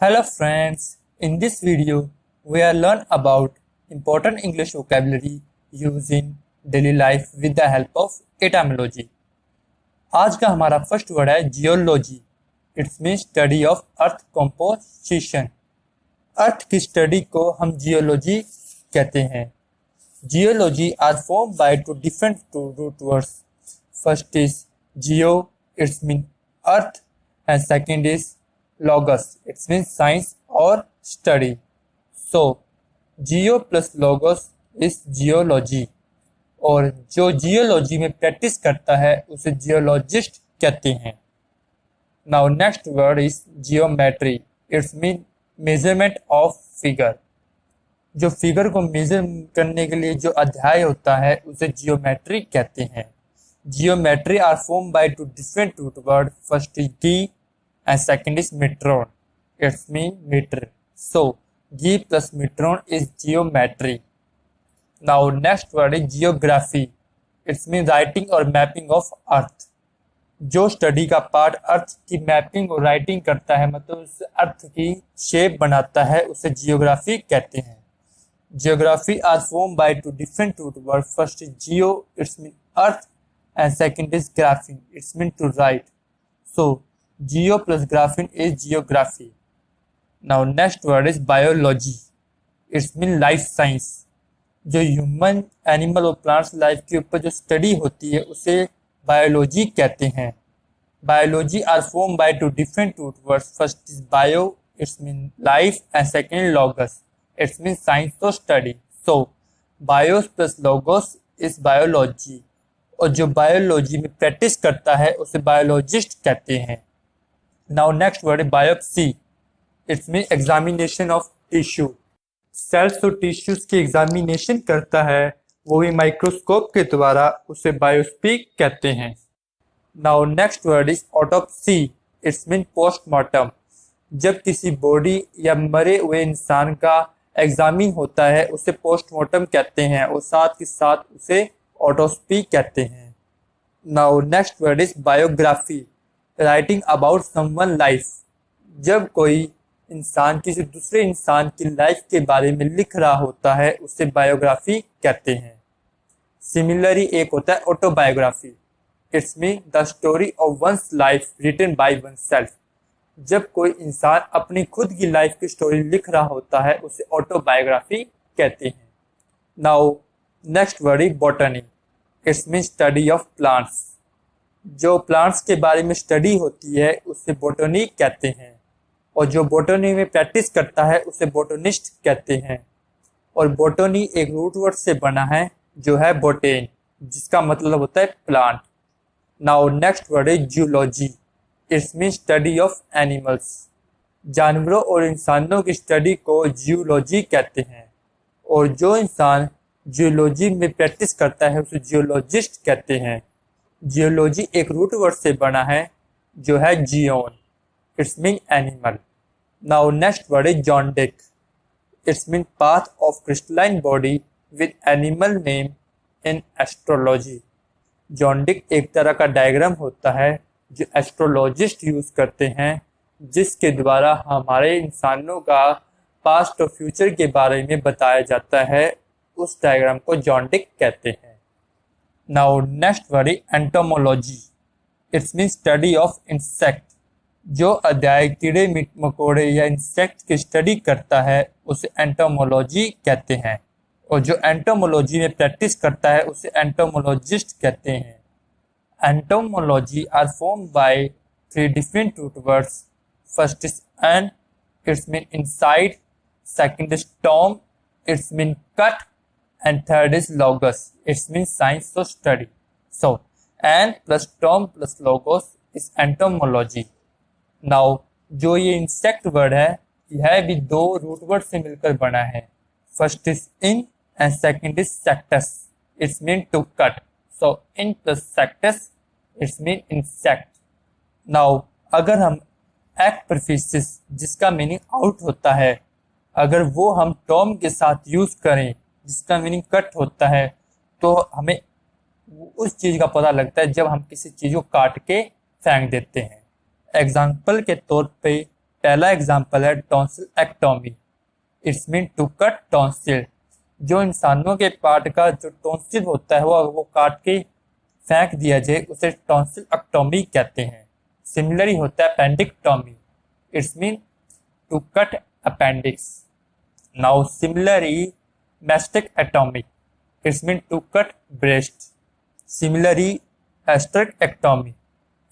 Hello friends, in this video we are learn about important English vocabulary used in daily life with the help of etymology. आज का हमारा first word है geology. It's mean study of earth composition. Earth की study को हम geology कहते हैं. Geology are form by two different root words. First is geo, it's mean earth, and second is logos, it means science or study. So geo plus logos is geology. और जो geology में practice करता है उसे geologist कहते हैं. Now next word is geometry. It's mean measurement of figure. जो figure को मेजर करने के लिए जो अध्याय होता है उसे जियोमेट्री कहते हैं. Geometry are form by two different root word. First is gee and second is metron. It's mean meter. So G plus metron is geometry. Now next word is geography. It's mean writing or mapping of earth. जो study का part अर्थ की mapping और writing करता है, मतलब उस अर्थ की shape बनाता है, उसे जियोग्राफी कहते हैं. Geography are form by two different root word. First is geo, it's mean earth, and second is graphing, it's mean to write. So Geo plus graphene is geography. Now next word is biology. It's mean life science. जो human, animal और plants life के ऊपर जो study होती है उसे biology कहते हैं. Biology are form by two different root words. First is bio, it's mean life, and second logos, it's mean science और study. So bios plus logos is biology. और जो बायोलॉजी में प्रैक्टिस करता है उसे बायोलॉजिस्ट कहते हैं. Now next word is biopsy. It means examination of tissue. Cells और टिश्यूज की एग्जामिनेशन करता है, वो भी माइक्रोस्कोप के द्वारा, उसे बायोप्सी कहते हैं. Now next word is autopsy. It means postmortem. जब किसी बॉडी या मरे हुए इंसान का एग्जामिन होता है उसे पोस्टमार्टम कहते हैं, और साथ ही साथ उसे ऑटोप्सी कहते हैं. Now next word is biography. Writing about someone life. जब कोई इंसान किसी दूसरे इंसान की लाइफ के बारे में लिख रहा होता है उसे बायोग्राफी कहते हैं. सिमिलरली एक होता है autobiography. It's mean the story of one's life written by oneself. जब कोई इंसान अपनी खुद की लाइफ की स्टोरी लिख रहा होता है उसे ऑटोबायोग्राफी कहते हैं. Now next word is botany. It's mean study of plants. जो प्लांट्स के बारे में स्टडी होती है उसे बोटनी कहते हैं, और जो बोटनी में प्रैक्टिस करता है उसे बोटनिस्ट कहते हैं. और बोटनी एक रूट वर्ड से बना है जो है बोटेन, जिसका मतलब होता है plant. Now next word is zoology. It's mean study of animals. जानवरों और इंसानों की स्टडी को जियोलॉजी कहते हैं, और जो इंसान जियोलॉजी में प्रैक्टिस करता है उसे जियोलॉजिस्ट कहते हैं. जियोलॉजी एक रूट वर्ड से बना है जो है zoon. It's mean animal. Now next word is zodiac. It's mean path of crystalline body with animal name in astrology. Zodiac एक तरह का डायग्राम होता है जो एस्ट्रोलॉजिस्ट यूज करते हैं, जिसके द्वारा हमारे इंसानों का पास्ट और फ्यूचर के बारे में बताया जाता है. उस डायग्राम को जॉन्डिक कहते हैं. Now next word is entomology. It means study of insect. जो अध्याय कीड़े मकोड़े या इंसेक्ट की स्टडी करता है उसे एंटोमोलॉजी कहते हैं, और जो एंटोमोलॉजी में प्रैक्टिस करता है उसे एंटोमोलॉजिस्ट कहते हैं. Entomology are form by three different root words. First is en, it's mean inside, second is tom, it's mean cut, and third is logos. It means science or study. So an plus tom plus logos is entomology. Now जो ये insect word है यह भी दो root word से मिलकर बना है. First is in and second is sectus. It means to cut. So in plus sectus it means insect. Now अगर हम act prefixe जिसका meaning out होता है, अगर वो हम tom के साथ यूज करें जिसका मीनिंग कट होता है, तो हमें उस चीज़ का पता लगता है जब हम किसी चीज़ को काट के फेंक देते हैं. एग्जाम्पल के तौर पे पहला एग्जाम्पल है tonsillectomy. It's mean to cut tonsil. जो इंसानों के पार्ट का जो टॉन्सिल होता है वो काट के फेंक दिया जाए उसे टॉन्सिल एक्टोमी कहते हैं। सिमिलरली होता है appendectomy. It's mean to cut appendix. Now similarly mastectomy, it's mean to cut breast. Similarly, hysterectomy,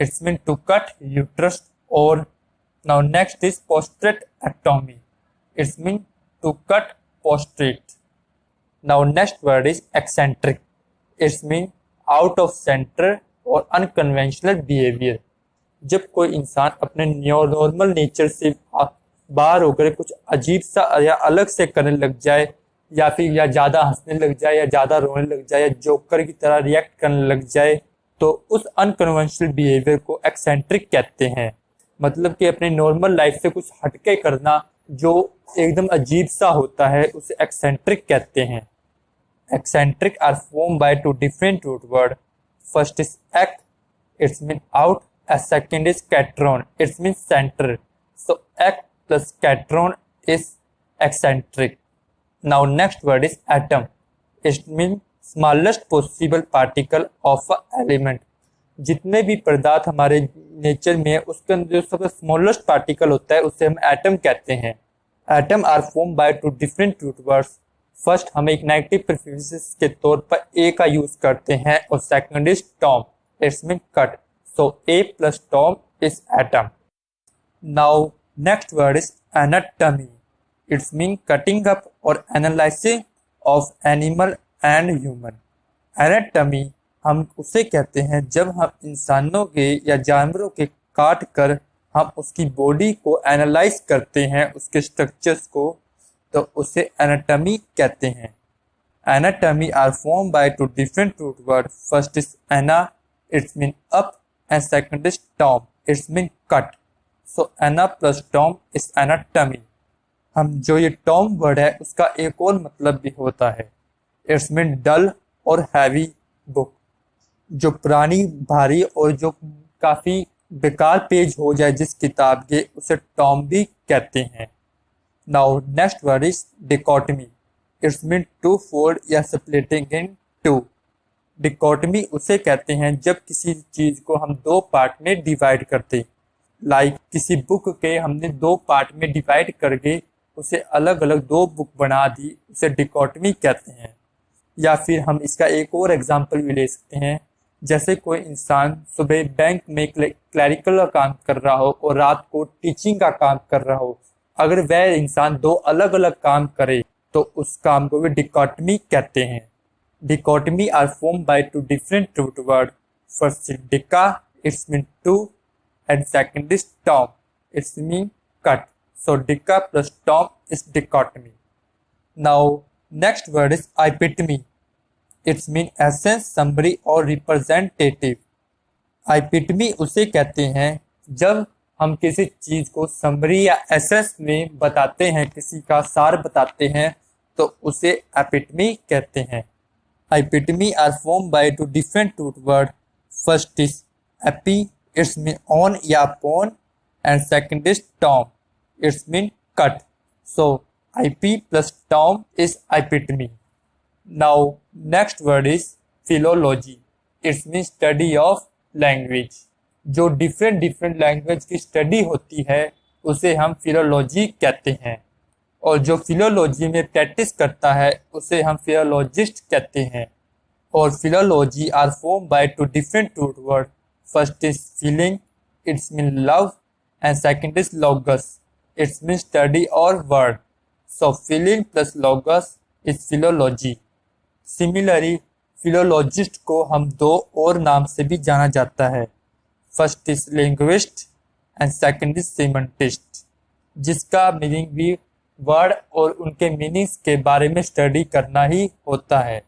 it's mean to cut uterus. Or now next is prostatectomy, it's mean to cut prostate. Now next word is eccentric, it's mean out of center or unconventional behavior. जब कोई इंसान अपने normal nature से बाहर होकर कुछ अजीब सा या अलग से करने लग जाए, या फिर या ज़्यादा हंसने लग जाए, या ज़्यादा रोने लग जाए, या जोकर की तरह रिएक्ट करने लग जाए, तो उस अनकन्वेंशनल बिहेवियर को एक्सेंट्रिक कहते हैं। मतलब कि अपने नॉर्मल लाइफ से कुछ हटके करना जो एकदम अजीब सा होता है उसे एक्सेंट्रिक कहते हैं। Eccentric are form by two different root word. First is ek, it's mean out, and second is kentron, it's mean centre. So ek plus kentron is eccentric. Now next word is atom. It means smallest possible particle of a element. जितने भी पदार्थ हमारे nature में है उसके अंदर जो सबसे स्मॉलेस्ट पार्टिकल होता है उसे हम एटम कहते हैं। Atom are form by two different root words. First हम एक नेगेटिव प्रीफिक्स के तौर पर ए का यूज करते हैं और second is tom, it's mean cut. So A plus tom is atom. Now next word is anatomy. It's mean cutting up or analysis of animal and human. Anatomy हम उसे कहते हैं जब हम इंसानों के या जानवरों के काट कर हम उसकी बॉडी को एनालाइज करते हैं, उसके स्ट्रक्चर्स को, तो उसे एनाटॉमी कहते हैं। Anatomy are form by two different root word. First is ana, it's mean up, and second is tom, it's mean cut. So ana plus tom is anatomy. हम जो ये टॉम वर्ड है उसका एक और मतलब भी होता है, इट्स मीन डल और हैवी बुक। जो पुरानी, भारी और जो काफ़ी बेकार पेज हो जाए जिस किताब के, उसे टॉम भी कहते हैं। Now next word is dichotomy. It's mean two fold or splitting in two. Dichotomy उसे कहते हैं जब किसी चीज़ को हम दो पार्ट में डिवाइड करते, लाइक किसी बुक के हमने दो पार्ट में डिवाइड करके उसे अलग अलग दो बुक बना दी, उसे डिकोटमी कहते हैं। या फिर हम इसका एक और एग्जांपल भी ले सकते हैं, जैसे कोई इंसान सुबह बैंक में क्लरिकल का काम कर रहा हो और रात को टीचिंग का काम कर रहा हो। अगर वह इंसान दो अलग अलग काम करे तो उस काम को भी डिकोटमी कहते हैं। Dichotomy are form by two different root word. First is dica, it's mean two, and second is tom, it's mean cut. So dica plus tom is dichotomy. Now next word is epitome. It's mean essence, summary और representative. Epitome उसे कहते हैं जब हम किसी चीज़ को summary या essence में बताते हैं, किसी का सार बताते हैं, तो उसे एपिटमी कहते हैं। Epitome are formed by two different root word. First is epi, it's mean on या upon, and second is tom, it's mean cut. So IP plus tom is epitome. Now next word is philology. It's mean study of language. जो different language की study होती है उसे हम philology कहते हैं, और जो फिलोलॉजी में प्रैक्टिस करता है उसे हम फिलोलॉजिस्ट कहते हैं। और philology are form by two different root word. First is feeling, it's mean love, and second is logos, it's mean study और word. So feeling plus logos is philology. Similarly philologist को हम दो और नाम से भी जाना जाता है। First is linguist and second is semanticist, जिसका मीनिंग भी वर्ड और उनके मीनिंग्स के बारे में स्टडी करना ही होता है।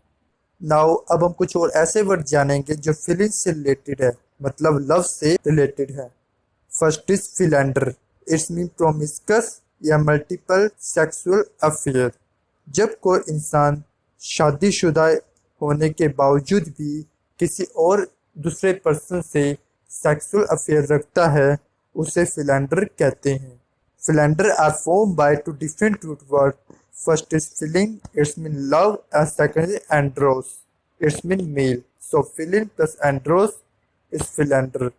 नाउ अब हम कुछ और ऐसे वर्ड जानेंगे जो फीलिंग से रिलेटेड है, मतलब लव से रिलेटेड है। First is philander, it's mean promiscuous या मल्टीपल सेक्सुअल अफेयर। जब कोई इंसान शादीशुदा होने के बावजूद भी किसी और दूसरे पर्सन से सेक्सुअल अफेयर रखता है उसे फिलेंडर कहते हैं। Philander are formed by two different root words. First is feeling, it's mean love, and second is andros, it's mean male. So feeling plus andros is philander.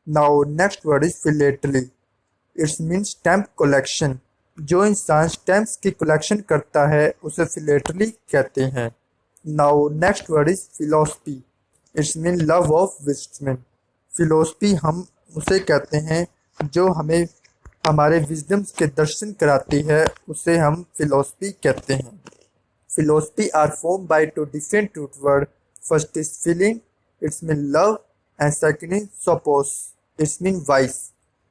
Now next word is philately. It means stamp collection. जो इंसान stamps की collection करता है उसे philately कहते हैं. Now next word is philosophy. It's mean love of wisdom. Philosophy हम उसे कहते हैं जो हमें हमारे विजडम्स के दर्शन कराती है, उसे हम फिलोसफी कहते हैं. Philosophy are form by two different root word. First is feeling, it's mean love, and second is suppose, it's mean wise.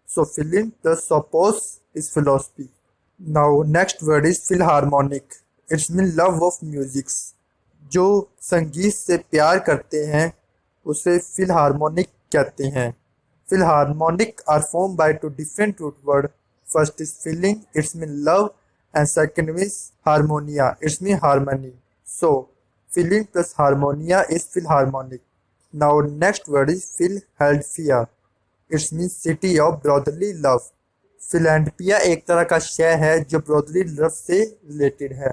So feeling plus suppose is philosophy. Now next word is philharmonic. It's mean love of music. जो संगीत से प्यार करते हैं उसे philharmonic कहते हैं. Philharmonic are formed by two different root word. First is feeling, it's mean love, and second is harmonia, it's mean harmony. So feeling plus harmonia is philharmonic. Now next word is Philadelphia. It's mean city of brotherly love. Philanthropia एक तरह का शय है जो ब्रॉदरली love से related है.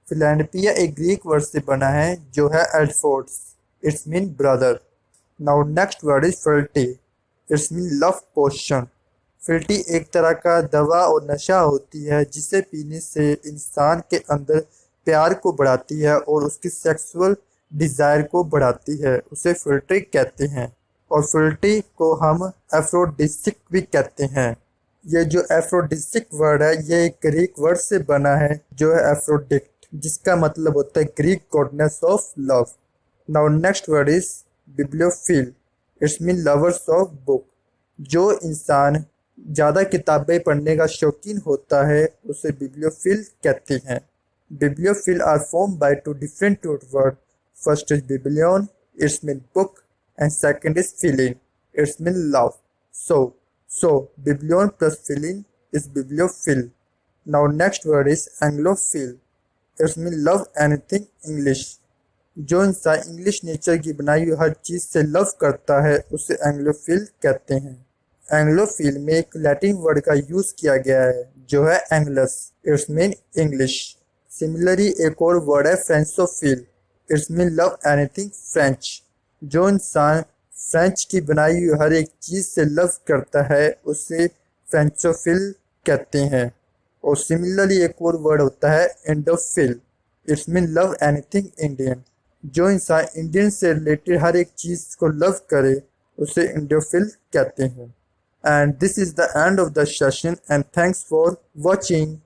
फिलैंथ्रोपिया एक Greek word से बना है जो है एल्फोर्ड्स. It's mean brother. Now next word is philtre. It's mean love potion. Philtre एक तरह का दवा और नशा होती है जिसे पीने से इंसान के अंदर प्यार को बढ़ाती है और उसकी सेक्सुअल डिज़ायर को बढ़ाती है, उसे फिल्टी कहते हैं. और फिल्टी को हम एफ्रोडिसिक भी कहते हैं. ये जो एफ्रोडिसिक वर्ड है ये एक ग्रीक वर्ड से बना है जो है एफ्रोडिक्ट, जिसका मतलब होता है Greek goddess of love. Now next word is bibliophile. It's mean lovers of book. जो इंसान ज़्यादा किताबें पढ़ने का शौकीन होता है उसे बिब्लियोफिल कहते हैं. Bibliophile are form by two different root word. First is biblion, it's mean book, and second is feeling, it's mean love. So biblion plus feeling is bibliophile. Now next word is anglophile. It's mean love anything English. जो इंसान English nature की बनाई हुई हर चीज़ से love करता है उसे एंग्लोफिल कहते हैं. एंग्लोफिल में एक लैटिन वर्ड का यूज़ किया गया है जो है Anglus. It's mean English. Similarly एक और वर्ड है Francophile. It's mean love anything French. जो इंसान फ्रेंच की बनाई हुई हर एक चीज़ से लव करता है उसे फ्रेंचोफिल कहते हैं. और सिमिलरली एक और वर्ड होता है Indofil. It's mean love anything Indian. जो इंसान इंडियन से रिलेटेड हर एक चीज़ को लव करे उसे इंडोफिल कहते हैं. And this is the end of the session and thanks for watching.